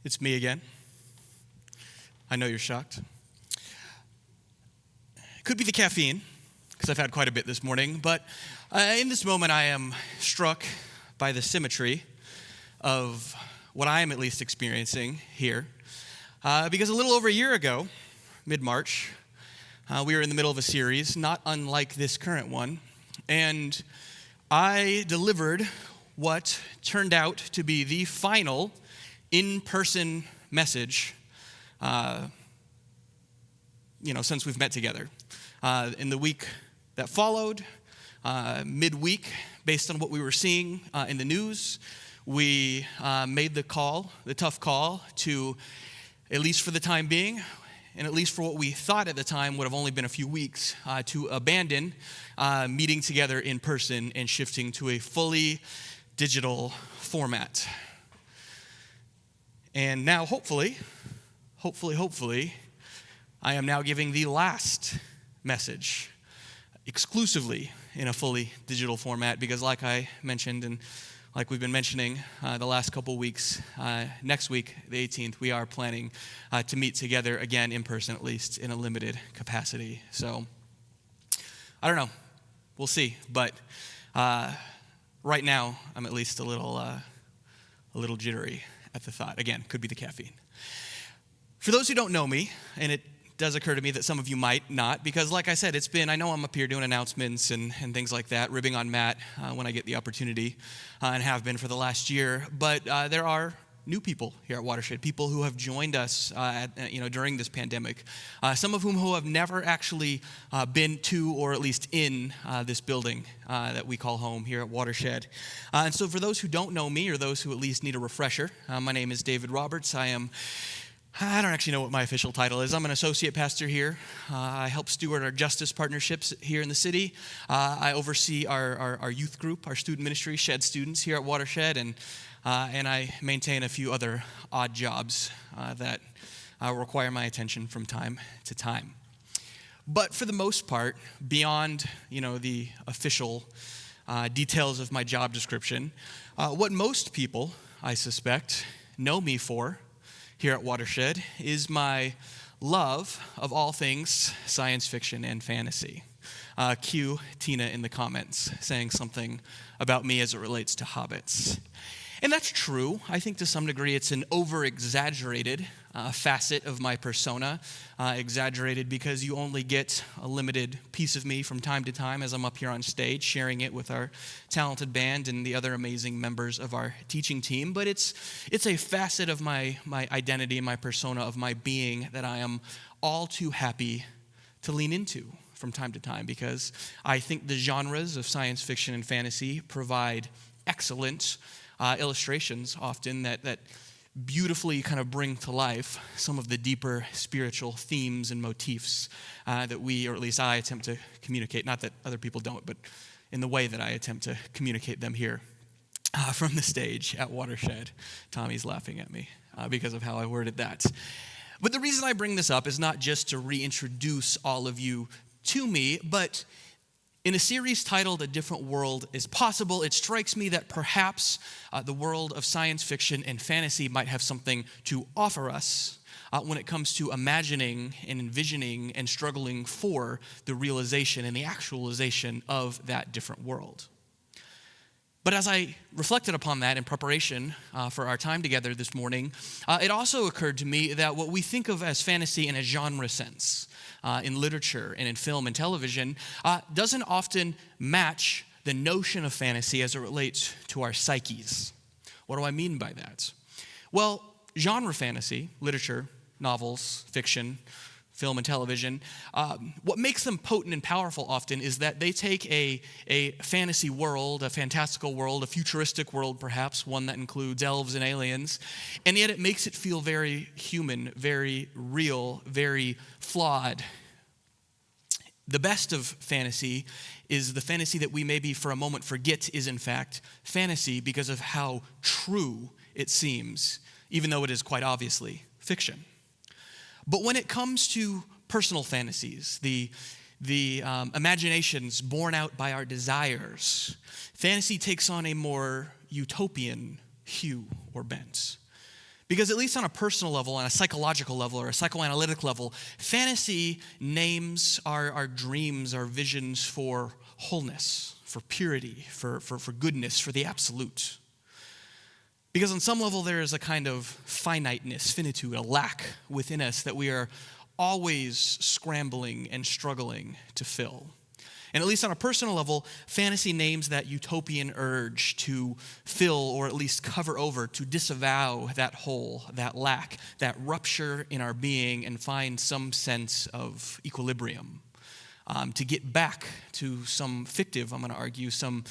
It's me again. I know you're shocked. It could be the caffeine, because I've had quite a bit this morning, but in this moment I am struck by the symmetry of what I am at least experiencing here. Because a little over a year ago, mid-March, we were in the middle of a series, not unlike this current one, and I delivered what turned out to be the final in-person message, since we've met together. In the week that followed, midweek, based on what we were seeing in the news, we made the tough call to, at least for the time being, and at least for what we thought at the time would have only been a few weeks, to abandon meeting together in person and shifting to a fully digital format. And now, hopefully, I am now giving the last message exclusively in a fully digital format because like I mentioned and like we've been mentioning the last couple weeks, next week, the 18th, we are planning to meet together again in person, at least in a limited capacity. So, I don't know. We'll see. But right now, I'm at least a little jittery at the thought. Again, could be the caffeine. For those who don't know me, and it does occur to me that some of you might not, because like I said, I know I'm up here doing announcements and things like that, ribbing on Matt when I get the opportunity, and have been for the last year, but there are new people here at Watershed, people who have joined us during this pandemic, some of whom who have never actually been to or at least in this building that we call home here at Watershed. And so for those who don't know me or those who at least need a refresher, my name is David Roberts. I don't actually know what my official title is. I'm an associate pastor here. I help steward our justice partnerships here in the city. I oversee our youth group, our student ministry, Shed students here at Watershed, and I maintain a few other odd jobs that require my attention from time to time. But for the most part, beyond the official details of my job description, what most people, I suspect, know me for here at Watershed is my love of all things science fiction and fantasy. Cue Tina in the comments saying something about me as it relates to hobbits. And that's true. I think to some degree it's an over-exaggerated facet of my persona, exaggerated because you only get a limited piece of me from time to time as I'm up here on stage sharing it with our talented band and the other amazing members of our teaching team. But it's a facet of my identity and my persona, of my being, that I am all too happy to lean into from time to time because I think the genres of science fiction and fantasy provide excellent illustrations often that beautifully kind of bring to life some of the deeper spiritual themes and motifs that we, or at least I, attempt to communicate. Not that other people don't, but in the way that I attempt to communicate them here from the stage at Watershed. Tommy's laughing at me because of how I worded that. But the reason I bring this up is not just to reintroduce all of you to me, but in a series titled A Different World is Possible, it strikes me that perhaps the world of science fiction and fantasy might have something to offer us when it comes to imagining and envisioning and struggling for the realization and the actualization of that different world. But as I reflected upon that in preparation for our time together this morning, it also occurred to me that what we think of as fantasy in a genre sense, in literature and in film and television, doesn't often match the notion of fantasy as it relates to our psyches. What do I mean by that? Well, genre fantasy, literature, novels, fiction, film and television, what makes them potent and powerful often is that they take a fantasy world, a fantastical world, a futuristic world perhaps, one that includes elves and aliens, and yet it makes it feel very human, very real, very flawed. The best of fantasy is the fantasy that we maybe for a moment forget is in fact fantasy because of how true it seems, even though it is quite obviously fiction. But when it comes to personal fantasies, the imaginations born out by our desires, fantasy takes on a more utopian hue or bent. Because at least on a personal level, on a psychological level, or a psychoanalytic level, fantasy names our dreams, our visions for wholeness, for purity, for goodness, for the absolute. Because on some level there is a kind of finiteness, finitude, a lack within us that we are always scrambling and struggling to fill. And at least on a personal level, fantasy names that utopian urge to fill or at least cover over, to disavow that hole, that lack, that rupture in our being and find some sense of equilibrium. To get back to some fictive, I'm going to argue, some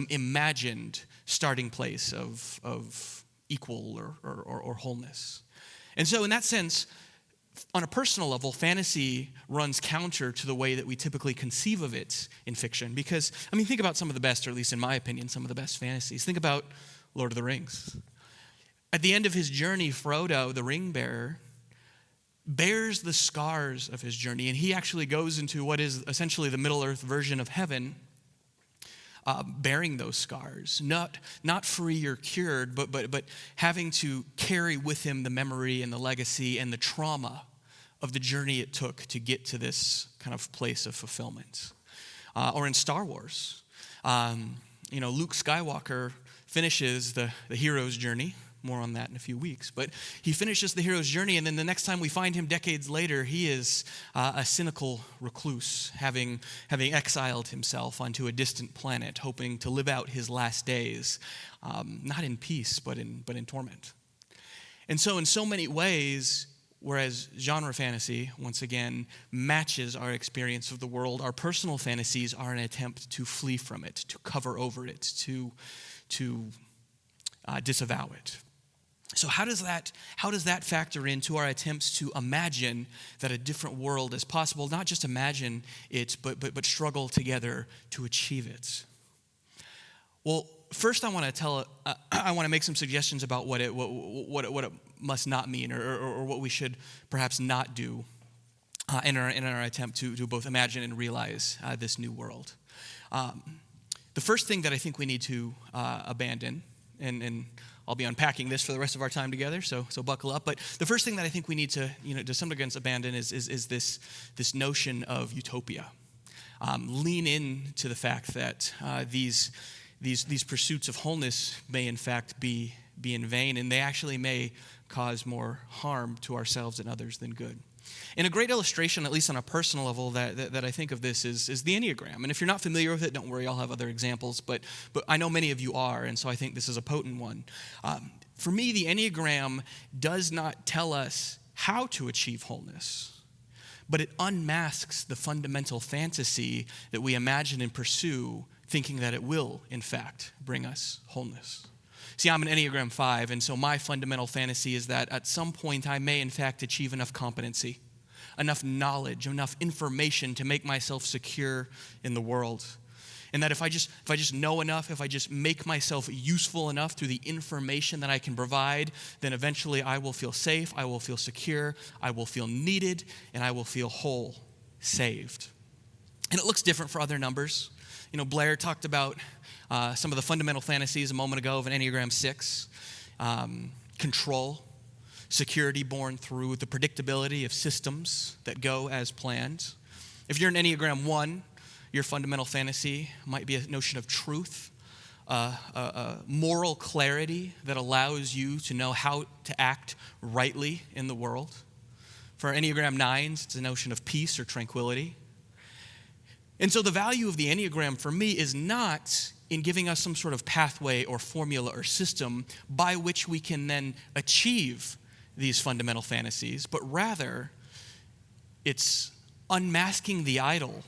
imagined starting place of equal or wholeness. And so in that sense, on a personal level, fantasy runs counter to the way that we typically conceive of it in fiction. Because, think about some of the best, or at least in my opinion, some of the best fantasies. Think about Lord of the Rings. At the end of his journey, Frodo, the ring bearer, bears the scars of his journey, and he actually goes into what is essentially the Middle-earth version of heaven, bearing those scars, not free or cured, but having to carry with him the memory and the legacy and the trauma of the journey it took to get to this kind of place of fulfillment. Or in Star Wars, Luke Skywalker finishes the hero's journey. More on that in a few weeks. But he finishes the hero's journey, and then the next time we find him decades later, he is a cynical recluse, having exiled himself onto a distant planet, hoping to live out his last days, not in peace, but in torment. And so in so many ways, whereas genre fantasy, once again, matches our experience of the world, our personal fantasies are an attempt to flee from it, to cover over it, to disavow it. So how does that factor into our attempts to imagine that a different world is possible? Not just imagine it, but struggle together to achieve it. Well, first I want to make some suggestions about what it must not mean, or what we should perhaps not do in our attempt to both imagine and realize this new world. The first thing that I think we need to abandon, and I'll be unpacking this for the rest of our time together, so buckle up. But the first thing that I think we need to some degree abandon is this notion of utopia. Lean into the fact that these pursuits of wholeness may in fact be in vain, and they actually may cause more harm to ourselves and others than good. And a great illustration, at least on a personal level, that I think of this is the Enneagram. And if you're not familiar with it, don't worry, I'll have other examples. But I know many of you are, and so I think this is a potent one. For me, the Enneagram does not tell us how to achieve wholeness, but it unmasks the fundamental fantasy that we imagine and pursue, thinking that it will, in fact, bring us wholeness. See, I'm an Enneagram 5, and so my fundamental fantasy is that at some point I may, in fact, achieve enough competency, enough knowledge, enough information to make myself secure in the world. And that if I just know enough, if I just make myself useful enough through the information that I can provide, then eventually I will feel safe, I will feel secure, I will feel needed, and I will feel whole, saved. And it looks different for other numbers. Blair talked about some of the fundamental fantasies a moment ago of an Enneagram 6. Control, security born through the predictability of systems that go as planned. If you're an Enneagram 1, your fundamental fantasy might be a notion of truth, moral clarity that allows you to know how to act rightly in the world. For Enneagram 9s, it's a notion of peace or tranquility. And so the value of the Enneagram for me is not in giving us some sort of pathway or formula or system by which we can then achieve these fundamental fantasies, but rather it's unmasking the idol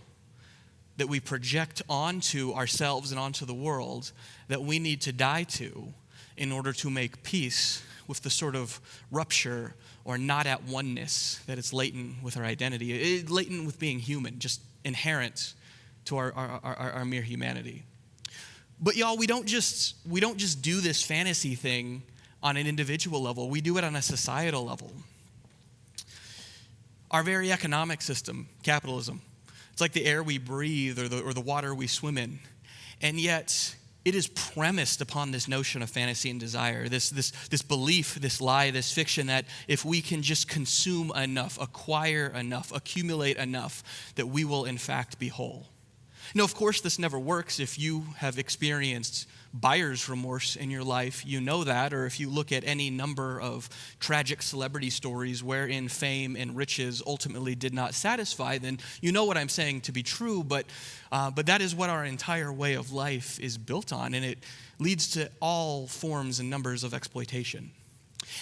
that we project onto ourselves and onto the world that we need to die to in order to make peace with the sort of rupture or not at oneness that is latent with our identity, it's latent with being human, just inherent to our mere humanity. But y'all, we don't just do this fantasy thing on an individual level. We do it on a societal level. Our very economic system, capitalism, it's like the air we breathe or the water we swim in. And yet, it is premised upon this notion of fantasy and desire, this belief, this lie, this fiction that if we can just consume enough, acquire enough, accumulate enough, that we will in fact be whole. Now, of course, this never works. If you have experienced buyer's remorse in your life, you know that, or if you look at any number of tragic celebrity stories wherein fame and riches ultimately did not satisfy, then you know what I'm saying to be true, but that is what our entire way of life is built on, and it leads to all forms and numbers of exploitation.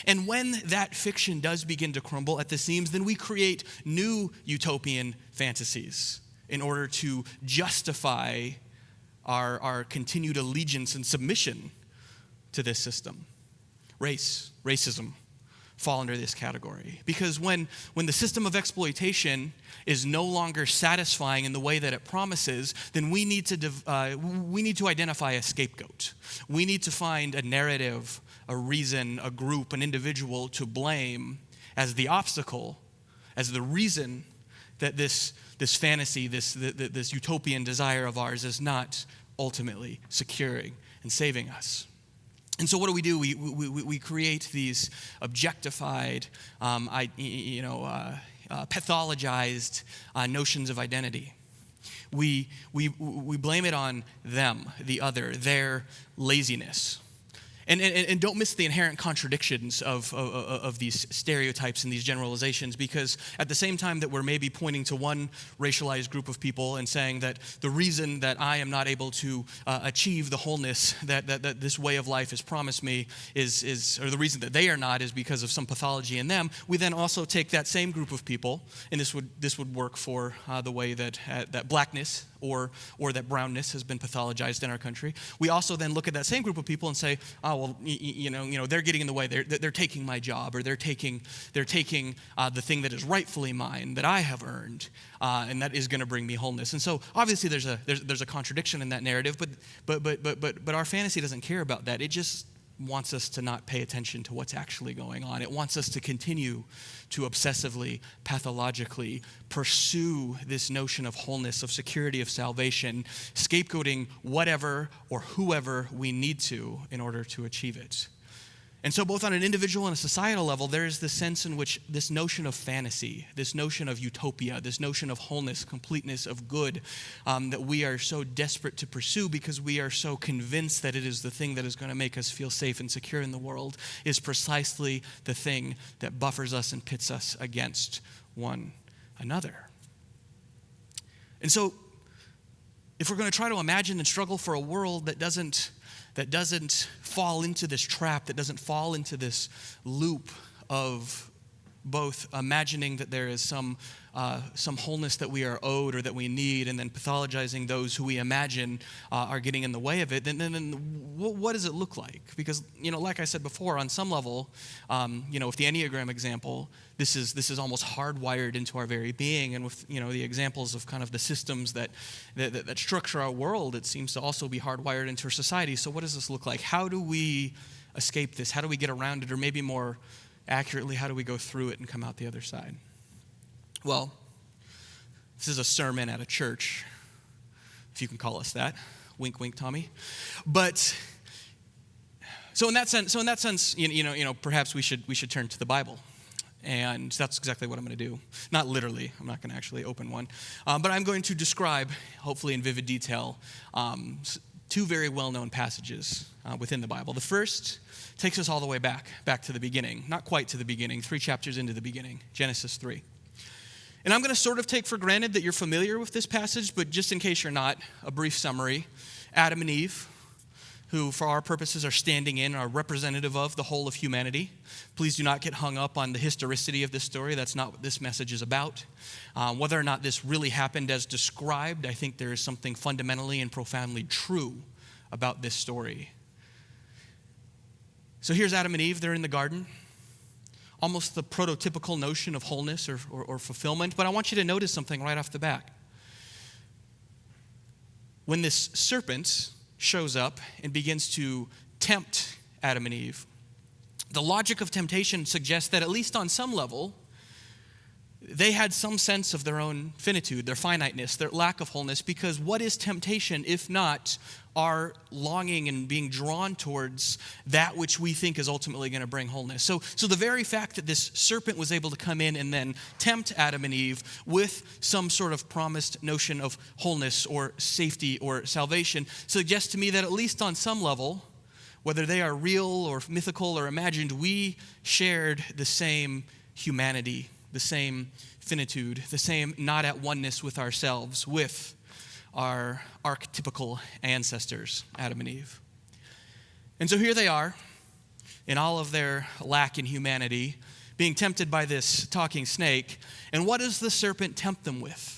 And when that fiction does begin to crumble at the seams, then we create new utopian fantasies in order to justify our continued allegiance and submission to this system. Racism fall under this category. Because when the system of exploitation is no longer satisfying in the way that it promises, then we need to identify a scapegoat. We need to find a narrative, a reason, a group, an individual to blame as the obstacle, as the reason that this fantasy, this utopian desire of ours is not ultimately securing and saving us. And so what do? We create these objectified, pathologized notions of identity. We blame it on them, the other, their laziness. And don't miss the inherent contradictions of these stereotypes and these generalizations, because at the same time that we're maybe pointing to one racialized group of people and saying that the reason that I am not able to achieve the wholeness that this way of life has promised me is, or the reason that they are not is because of some pathology in them, we then also take that same group of people, and this would work for the way that blackness or that brownness has been pathologized in our country. We also then look at that same group of people and say, oh, well, they're getting in the way. They're taking my job, or they're taking the thing that is rightfully mine, that I have earned, and that is going to bring me wholeness. And so obviously there's a contradiction in that narrative, but our fantasy doesn't care about that. It just wants us to not pay attention to what's actually going on. It wants us to continue to obsessively, pathologically pursue this notion of wholeness, of security, of salvation, scapegoating whatever or whoever we need to in order to achieve it. And so both on an individual and a societal level, there is this sense in which this notion of fantasy, this notion of utopia, this notion of wholeness, completeness, of good, that we are so desperate to pursue because we are so convinced that it is the thing that is going to make us feel safe and secure in the world, is precisely the thing that buffers us and pits us against one another. And so if we're going to try to imagine and struggle for a world that doesn't fall into this trap, that doesn't fall into this loop of both imagining that there is some wholeness that we are owed or that we need, and then pathologizing those who we imagine are getting in the way of it, then what does it look like? Because, like I said before, on some level, with the Enneagram example, this is almost hardwired into our very being, and with the examples of kind of the systems that structure our world, it seems to also be hardwired into our society. So what does this look like? How do we escape this? How do we get around it? Or maybe more accurately, how do we go through it and come out the other side? Well, this is a sermon at a church, if you can call us that. Wink, wink, Tommy. But so in that sense, perhaps we should turn to the Bible, and that's exactly what I'm going to do. Not literally. I'm not going to actually open one, but I'm going to describe, hopefully in vivid detail, two very well-known passages within the Bible. The first takes us all the way back to the beginning. Not quite to the beginning, 3 chapters into the beginning, Genesis 3. And I'm going to sort of take for granted that you're familiar with this passage, but just in case you're not, a brief summary. Adam and Eve, who for our purposes are standing in, are representative of the whole of humanity. Please do not get hung up on the historicity of this story. That's not what this message is about. Whether or not this really happened as described, I think there is something fundamentally and profoundly true about this story. So here's Adam and Eve. They're in the garden. Almost the prototypical notion of wholeness or fulfillment. But I want you to notice something right off the bat. When this serpent shows up and begins to tempt Adam and Eve, the logic of temptation suggests that at least on some level, they had some sense of their own finitude, their finiteness, their lack of wholeness, because what is temptation if not our longing and being drawn towards that which we think is ultimately going to bring wholeness? So the very fact that this serpent was able to come in and then tempt Adam and Eve with some sort of promised notion of wholeness or safety or salvation suggests to me that at least on some level, whether they are real or mythical or imagined, we shared the same humanity, the same finitude, the same not at oneness with ourselves, with our archetypical ancestors, Adam and Eve. And so here they are, in all of their lack in humanity, being tempted by this talking snake. And what does the serpent tempt them with?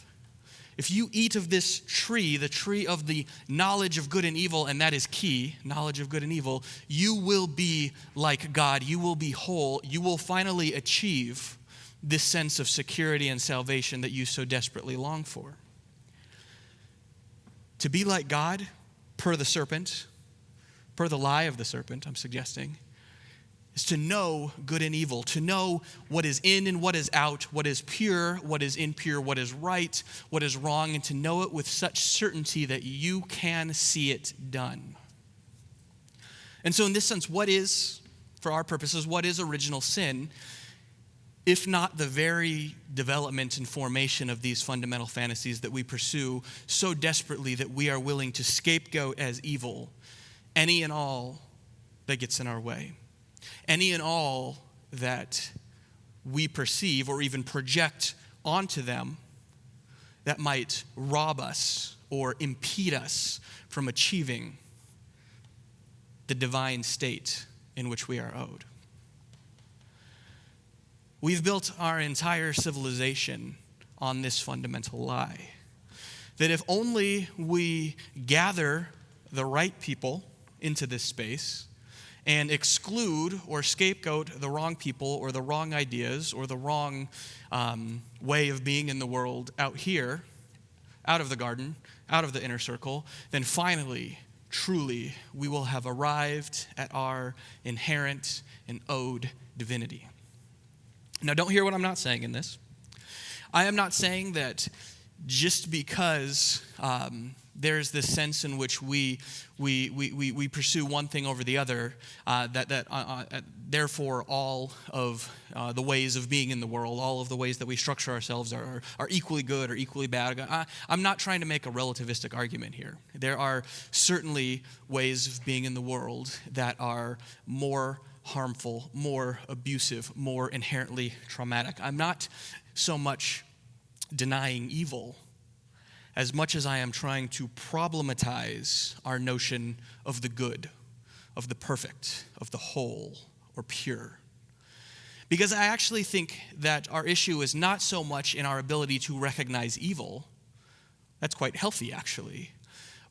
If you eat of this tree, the tree of the knowledge of good and evil, and that is key, knowledge of good and evil, you will be like God. You will be whole. You will finally achieve this sense of security and salvation that you so desperately long for. To be like God, per the serpent, per the lie of the serpent, I'm suggesting, is to know good and evil, to know what is in and what is out, what is pure, what is impure, what is right, what is wrong, and to know it with such certainty that you can see it done. And so in this sense, what is, for our purposes, what is original sin, if not the very development and formation of these fundamental fantasies that we pursue so desperately that we are willing to scapegoat as evil any and all that gets in our way? Any and all that we perceive or even project onto them that might rob us or impede us from achieving the divine state in which we are owed. We've built our entire civilization on this fundamental lie, that if only we gather the right people into this space and exclude or scapegoat the wrong people or the wrong ideas or the wrong way of being in the world out here, out of the garden, out of the inner circle, then finally, truly, we will have arrived at our inherent and owed divinity. Now, don't hear what I'm not saying in this. I am not saying that just because there's this sense in which we pursue one thing over the other, therefore all of the ways of being in the world, all of the ways that we structure ourselves are equally good or equally bad. I'm not trying to make a relativistic argument here. There are certainly ways of being in the world that are more harmful, more abusive, more inherently traumatic. I'm not so much denying evil as much as I am trying to problematize our notion of the good, of the perfect, of the whole, or pure. Because I actually think that our issue is not so much in our ability to recognize evil. That's quite healthy, actually.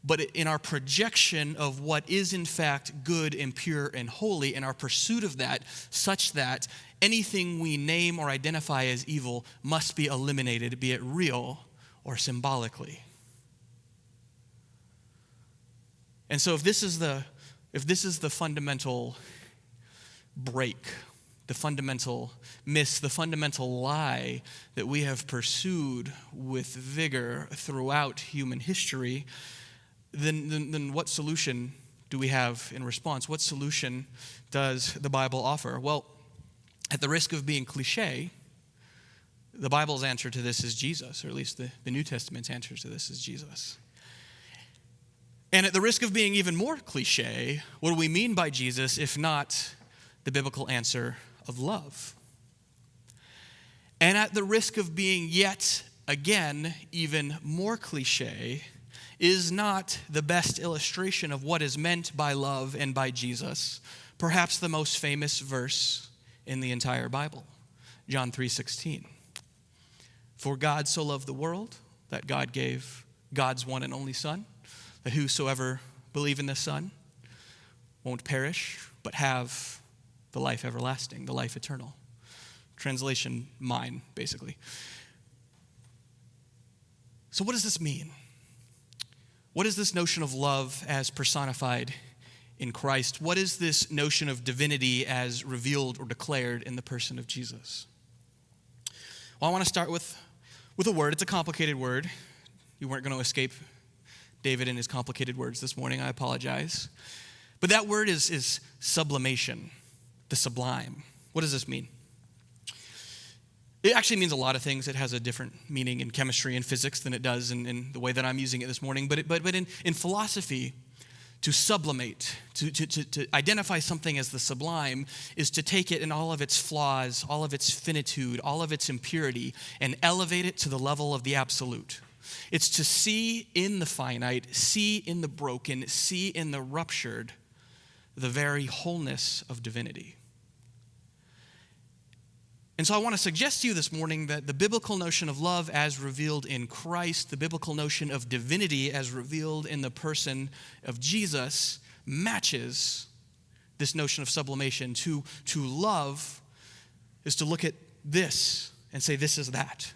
But in our projection of what is in fact good and pure and holy, and our pursuit of that, such that anything we name or identify as evil must be eliminated, be it real or symbolically. And so if this is the fundamental break, the fundamental miss, the fundamental lie that we have pursued with vigor throughout human history, then what solution do we have in response? What solution does the Bible offer? Well, at the risk of being cliche, the Bible's answer to this is Jesus, or at least the New Testament's answer to this is Jesus. And at the risk of being even more cliche, what do we mean by Jesus if not the biblical answer of love? And at the risk of being yet again even more cliche, is not the best illustration of what is meant by love and by Jesus perhaps the most famous verse in the entire Bible, John 3:16. For God so loved the world that God gave God's one and only Son, that whosoever believe in the Son won't perish, but have the life everlasting, the life eternal. Translation mine, basically. So what does this mean? What is this notion of love as personified in Christ? What is this notion of divinity as revealed or declared in the person of Jesus? Well, I want to start with a word. It's a complicated word. You weren't going to escape David and his complicated words this morning. I apologize. But that word is sublimation, the sublime. What does this mean? It actually means a lot of things. It has a different meaning in chemistry and physics than it does in the way that I'm using it this morning. But in philosophy, to sublimate, to identify something as the sublime, is to take it in all of its flaws, all of its finitude, all of its impurity, and elevate it to the level of the absolute. It's to see in the finite, see in the broken, see in the ruptured, the very wholeness of divinity. And so I want to suggest to you this morning that the biblical notion of love as revealed in Christ, the biblical notion of divinity as revealed in the person of Jesus, matches this notion of sublimation. To love is to look at this and say, this is that.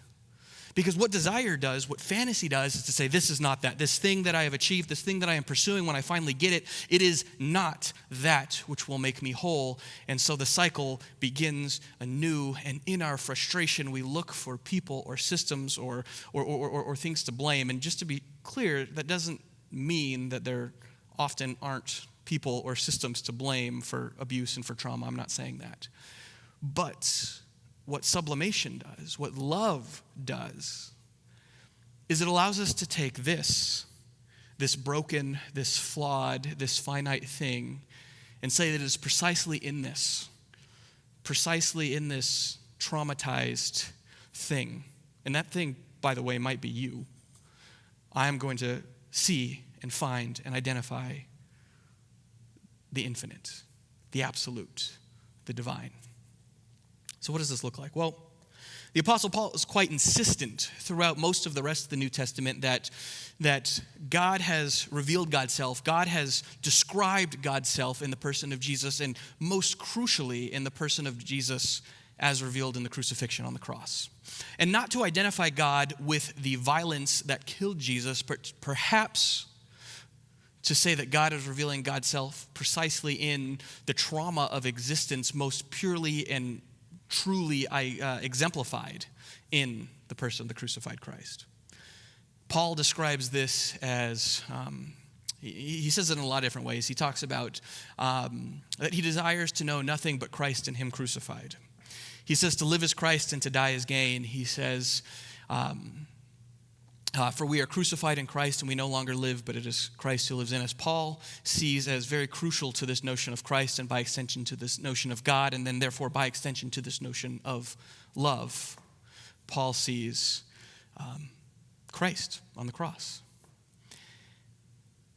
Because what desire does, what fantasy does, is to say, this is not that. This thing that I have achieved, this thing that I am pursuing, when I finally get it, it is not that which will make me whole. And so the cycle begins anew, and in our frustration, we look for people or systems or things to blame. And just to be clear, that doesn't mean that there often aren't people or systems to blame for abuse and for trauma. I'm not saying that. But what sublimation does, what love does, is it allows us to take this broken, this flawed, this finite thing, and say that it is precisely in this traumatized thing. And that thing, by the way, might be you. I am going to see and find and identify the infinite, the absolute, the divine. So what does this look like? Well, the Apostle Paul is quite insistent throughout most of the rest of the New Testament that God has revealed God's self. God has described God's self in the person of Jesus, and most crucially in the person of Jesus as revealed in the crucifixion on the cross. And not to identify God with the violence that killed Jesus, but perhaps to say that God is revealing God's self precisely in the trauma of existence most purely and truly exemplified in the person of the crucified Christ. Paul describes this as, he says it in a lot of different ways. He talks about that he desires to know nothing but Christ and him crucified. He says to live is Christ and to die is gain. He says, for we are crucified in Christ and we no longer live, but it is Christ who lives in us. Paul sees as very crucial to this notion of Christ and by extension to this notion of God, and then therefore by extension to this notion of love. Paul sees Christ on the cross.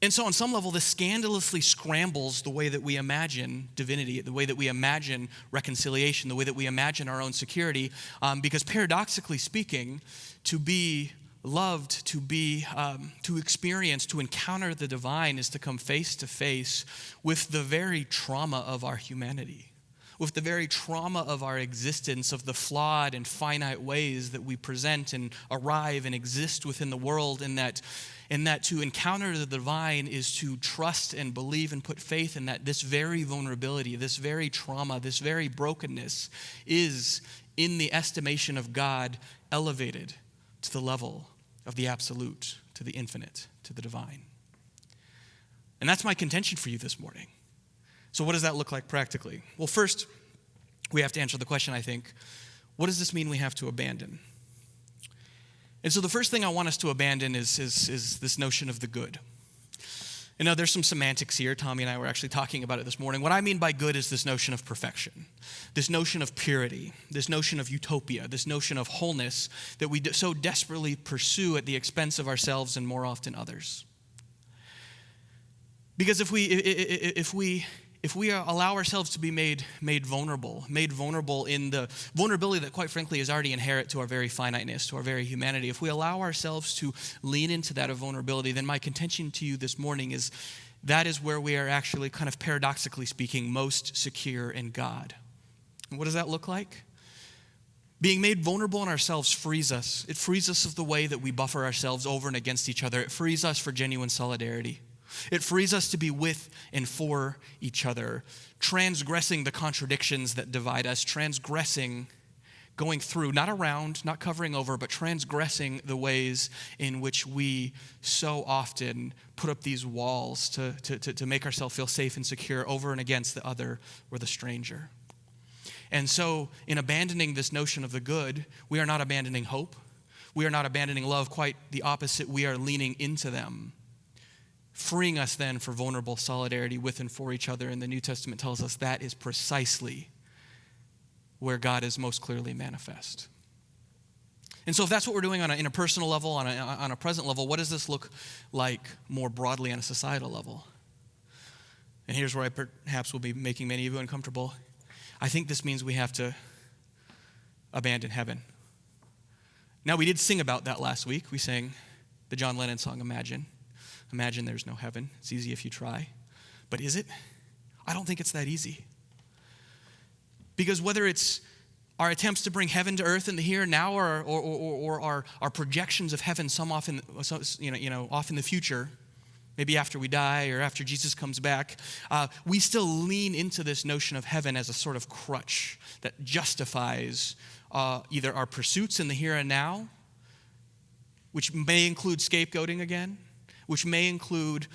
And so on some level, this scandalously scrambles the way that we imagine divinity, the way that we imagine reconciliation, the way that we imagine our own security, because paradoxically speaking, to be loved, to experience, to encounter the divine is to come face to face with the very trauma of our humanity, with the very trauma of our existence, of the flawed and finite ways that we present and arrive and exist within the world, and that to encounter the divine is to trust and believe and put faith in that this very vulnerability, this very trauma, this very brokenness is, in the estimation of God, elevated to the level of the absolute, to the infinite, to the divine. And that's my contention for you this morning. So what does that look like practically? Well, first, we have to answer the question, I think, what does this mean we have to abandon? And so the first thing I want us to abandon is this notion of the good. And now there's some semantics here. Tommy and I were actually talking about it this morning. What I mean by good is this notion of perfection, this notion of purity, this notion of utopia, this notion of wholeness that we so desperately pursue at the expense of ourselves and more often others. Because if we allow ourselves to be made vulnerable in the vulnerability that quite frankly is already inherent to our very finiteness, to our very humanity, if we allow ourselves to lean into that of vulnerability, then my contention to you this morning is that is where we are actually, kind of paradoxically speaking, most secure in God. And what does that look like? Being made vulnerable in ourselves frees us. It frees us of the way that we buffer ourselves over and against each other. It frees us for genuine solidarity. It frees us to be with and for each other, transgressing the contradictions that divide us, transgressing going through, not around, not covering over, but transgressing the ways in which we so often put up these walls to make ourselves feel safe and secure over and against the other or the stranger. And so in abandoning this notion of the good, we are not abandoning hope. We are not abandoning love. Quite the opposite. We are leaning into them, freeing us then for vulnerable solidarity with and for each other. And the New Testament tells us that is precisely where God is most clearly manifest. And so if that's what we're doing in a personal level, on a present level, what does this look like more broadly on a societal level? And here's where I perhaps will be making many of you uncomfortable. I think this means we have to abandon heaven. Now, we did sing about that last week. We sang the John Lennon song, Imagine. Imagine there's no heaven. It's easy if you try. But is it? I don't think it's that easy. Because whether it's our attempts to bring heaven to earth in the here and now, or our projections of heaven off in the future, maybe after we die or after Jesus comes back, we still lean into this notion of heaven as a sort of crutch that justifies either our pursuits in the here and now, which may include scapegoating again, which may include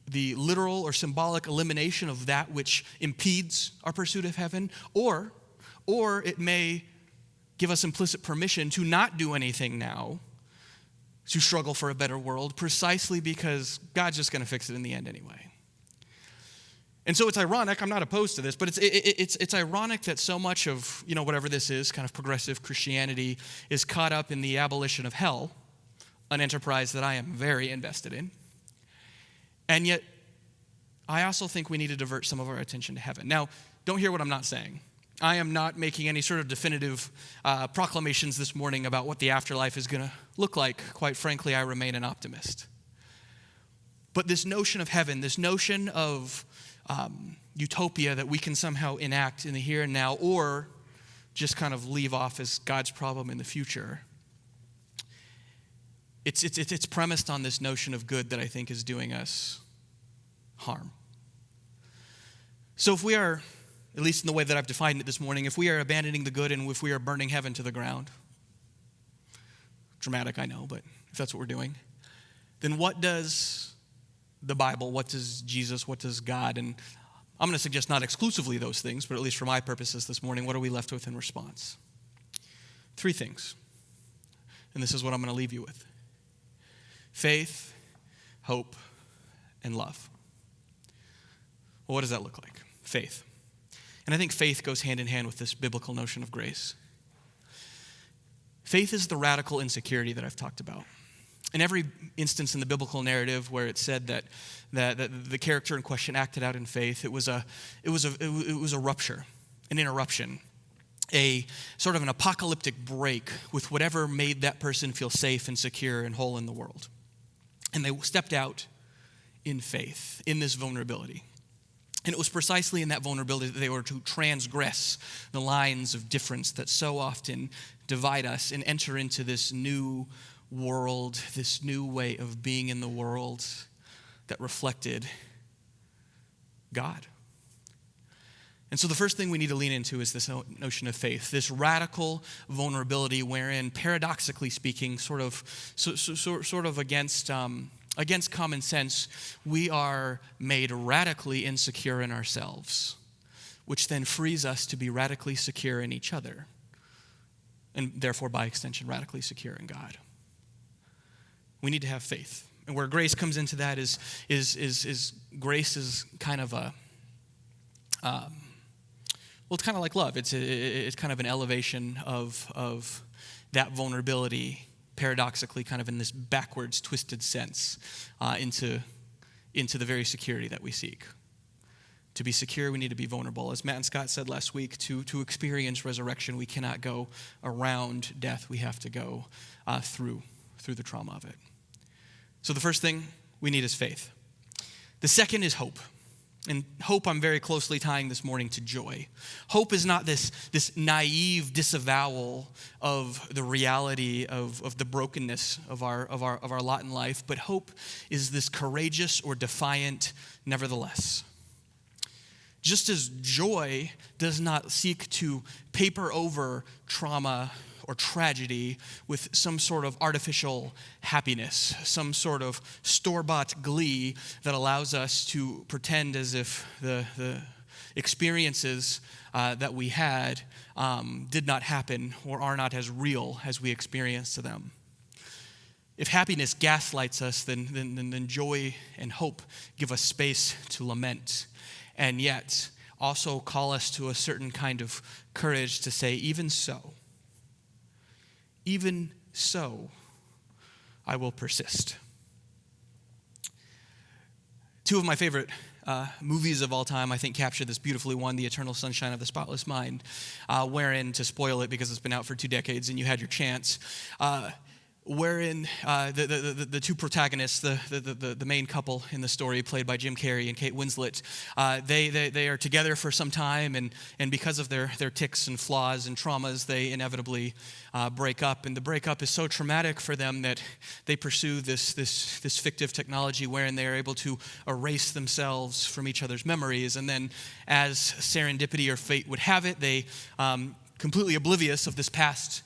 the literal or symbolic elimination of that which impedes our pursuit of heaven, or it may give us implicit permission to not do anything now, to struggle for a better world, precisely because God's just going to fix it in the end anyway. And so it's ironic, I'm not opposed to this, but it's ironic that so much of, whatever this is, kind of progressive Christianity, is caught up in the abolition of hell, an enterprise that I am very invested in. And yet, I also think we need to divert some of our attention to heaven. Now, don't hear what I'm not saying. I am not making any sort of definitive proclamations this morning about what the afterlife is going to look like. Quite frankly, I remain an optimist. But this notion of heaven, this notion of utopia that we can somehow enact in the here and now, or just kind of leave off as God's problem in the future, it's premised on this notion of good that I think is doing us harm. So if we are, at least in the way that I've defined it this morning, if we are abandoning the good and if we are burning heaven to the ground, dramatic, I know, but if that's what we're doing, then what does the Bible, what does Jesus, what does God, and I'm going to suggest not exclusively those things, but at least for my purposes this morning, what are we left with in response? 3 things. And this is what I'm going to leave you with. Faith, hope, and love. Well, what does that look like? Faith. And I think faith goes hand in hand with this biblical notion of grace. Faith is the radical insecurity that I've talked about. In every instance in the biblical narrative where it said that the character in question acted out in faith, it was a rupture, an interruption, a sort of an apocalyptic break with whatever made that person feel safe and secure and whole in the world. And they stepped out in faith, in this vulnerability. And it was precisely in that vulnerability that they were to transgress the lines of difference that so often divide us and enter into this new world, this new way of being in the world that reflected God. And so the first thing we need to lean into is this notion of faith, this radical vulnerability wherein, paradoxically speaking, sort of against common sense, we are made radically insecure in ourselves, which then frees us to be radically secure in each other, and therefore, by extension, radically secure in God. We need to have faith. And where grace comes into that is grace is kind of a, it's kind of like love. It's kind of an elevation of that vulnerability, paradoxically, kind of in this backwards, twisted sense, into the very security that we seek. To be secure, we need to be vulnerable. As Matt and Scott said last week, to experience resurrection, we cannot go around death. We have to go through the trauma of it. So the first thing we need is faith. The second is hope. And hope I'm very closely tying this morning to joy. Hope is not this naive disavowal of the reality of the brokenness of our lot in life, but hope is this courageous or defiant nevertheless. Just as joy does not seek to paper over trauma or tragedy with some sort of artificial happiness, some sort of store-bought glee that allows us to pretend as if the experiences that we had did not happen or are not as real as we experienced them. If happiness gaslights us, then joy and hope give us space to lament, and yet also call us to a certain kind of courage to say, even so, I will persist. Two of my favorite movies of all time, I think, capture this beautifully. One, The Eternal Sunshine of the Spotless Mind, wherein, to spoil it because it's been out for 2 decades and you had your chance, wherein the two protagonists, the main couple in the story, played by Jim Carrey and Kate Winslet, they are together for some time, and because of their tics and flaws and traumas, they inevitably break up. And the breakup is so traumatic for them that they pursue this fictive technology wherein they are able to erase themselves from each other's memories. And then, as serendipity or fate would have it, they, completely oblivious of this past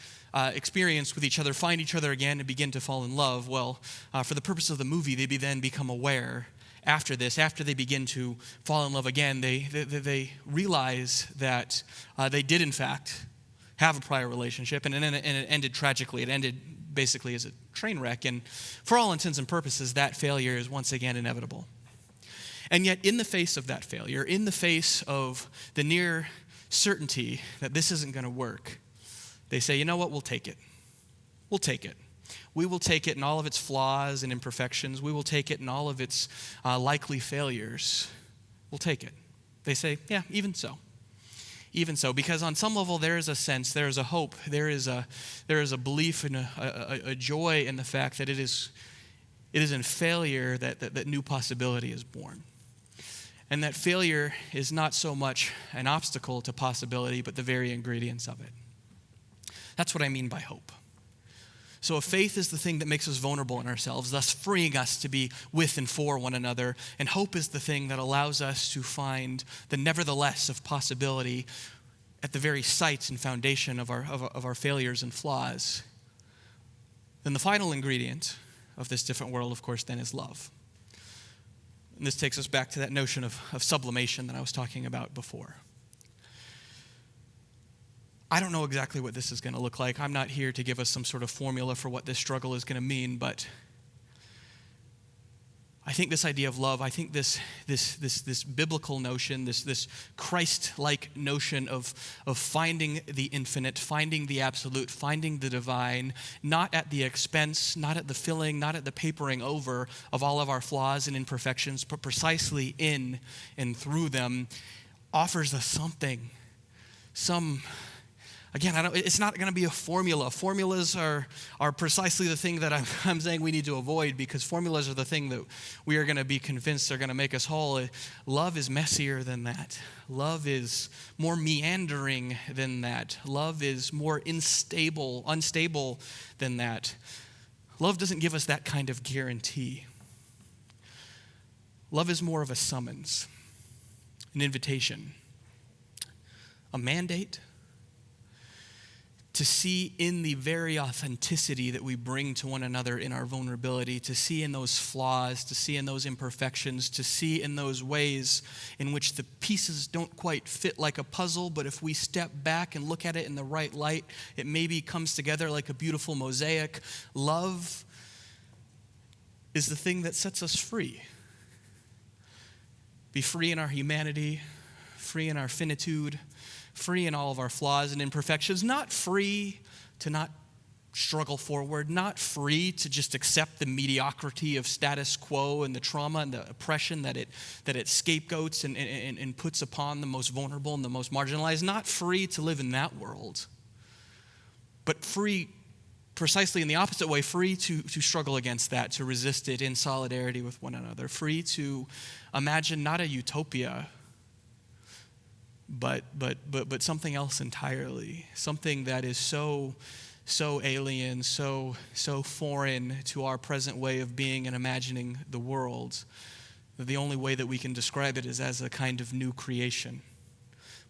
experience with each other, find each other again and begin to fall in love. Well, for the purpose of the movie, they then become aware after this, after they begin to fall in love again, they realize that they did in fact have a prior relationship, and it ended tragically. It ended basically as a train wreck, and for all intents and purposes, that failure is once again inevitable. And yet, in the face of that failure, in the face of the near certainty that this isn't going to work, they say, you know what, we'll take it. We'll take it. We will take it in all of its flaws and imperfections. We will take it in all of its likely failures. We'll take it. They say, yeah, even so. Even so, because on some level there is a sense, there is a hope, there is a belief and a joy in the fact that it is in failure that new possibility is born. And that failure is not so much an obstacle to possibility, but the very ingredients of it. That's what I mean by hope. So if faith is the thing that makes us vulnerable in ourselves, thus freeing us to be with and for one another, and hope is the thing that allows us to find the nevertheless of possibility at the very site and foundation of our failures and flaws, then the final ingredient of this different world, of course, then is love. And this takes us back to that notion of sublimation that I was talking about before. I don't know exactly what this is going to look like. I'm not here to give us some sort of formula for what this struggle is going to mean, but I think this idea of love, I think this biblical notion, this Christ-like notion of finding the infinite, finding the absolute, finding the divine, not at the expense, not at the filling, not at the papering over of all of our flaws and imperfections, but precisely in and through them, offers us something, Again, it's not going to be a formula. Formulas are precisely the thing that I'm saying we need to avoid, because formulas are the thing that we are going to be convinced are going to make us whole. Love is messier than that. Love is more meandering than that. Love is more unstable than that. Love doesn't give us that kind of guarantee. Love is more of a summons, an invitation, a mandate, to see in the very authenticity that we bring to one another in our vulnerability, to see in those flaws, to see in those imperfections, to see in those ways in which the pieces don't quite fit like a puzzle, but if we step back and look at it in the right light, it maybe comes together like a beautiful mosaic. Love is the thing that sets us free. Be free in our humanity, free in our finitude, free in all of our flaws and imperfections, not free to not struggle forward, not free to just accept the mediocrity of status quo and the trauma and the oppression that it scapegoats and puts upon the most vulnerable and the most marginalized, not free to live in that world, but free precisely in the opposite way, free to struggle against that, to resist it in solidarity with one another, free to imagine not a utopia, but something else entirely, something that is so alien, so foreign to our present way of being and imagining the world, The only way that we can describe it is as a kind of new creation.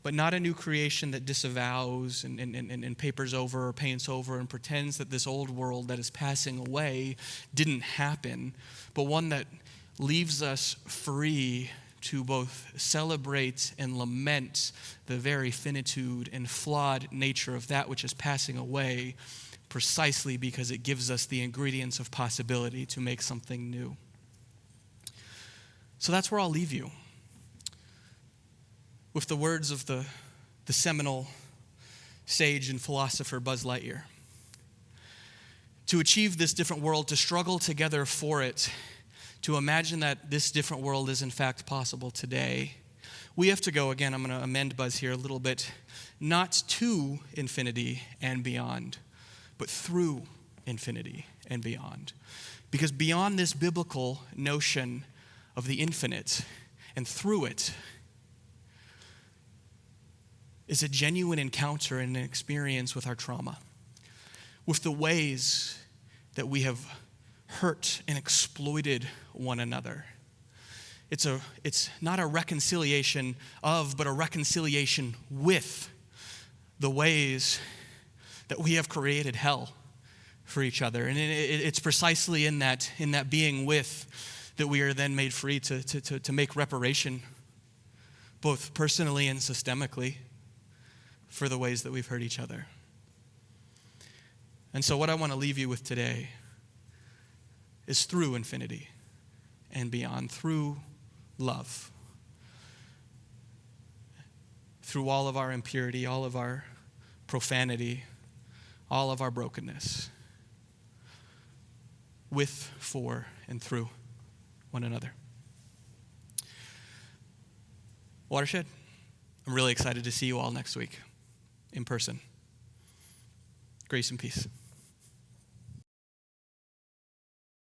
But not a new creation that disavows and papers over or paints over and pretends that this old world that is passing away didn't happen, but one that leaves us free to both celebrate and lament the very finitude and flawed nature of that which is passing away, precisely because it gives us the ingredients of possibility to make something new. So that's where I'll leave you, with the words of the seminal sage and philosopher Buzz Lightyear. To achieve this different world, to struggle together for it, to imagine that this different world is in fact possible today, we have to go, again, I'm going to amend Buzz here a little bit, not to infinity and beyond, but through infinity and beyond. Because beyond this biblical notion of the infinite and through it is a genuine encounter and an experience with our trauma, with the ways that we have hurt and exploited one another. It's not a reconciliation of, but a reconciliation with the ways that we have created hell for each other. And it's precisely in that being with that we are then made free to make reparation, both personally and systemically, for the ways that we've hurt each other. And so what I want to leave you with today is through infinity and beyond, through love, through all of our impurity, all of our profanity, all of our brokenness, with, for, and through one another. Watershed, I'm really excited to see you all next week in person. Grace and peace.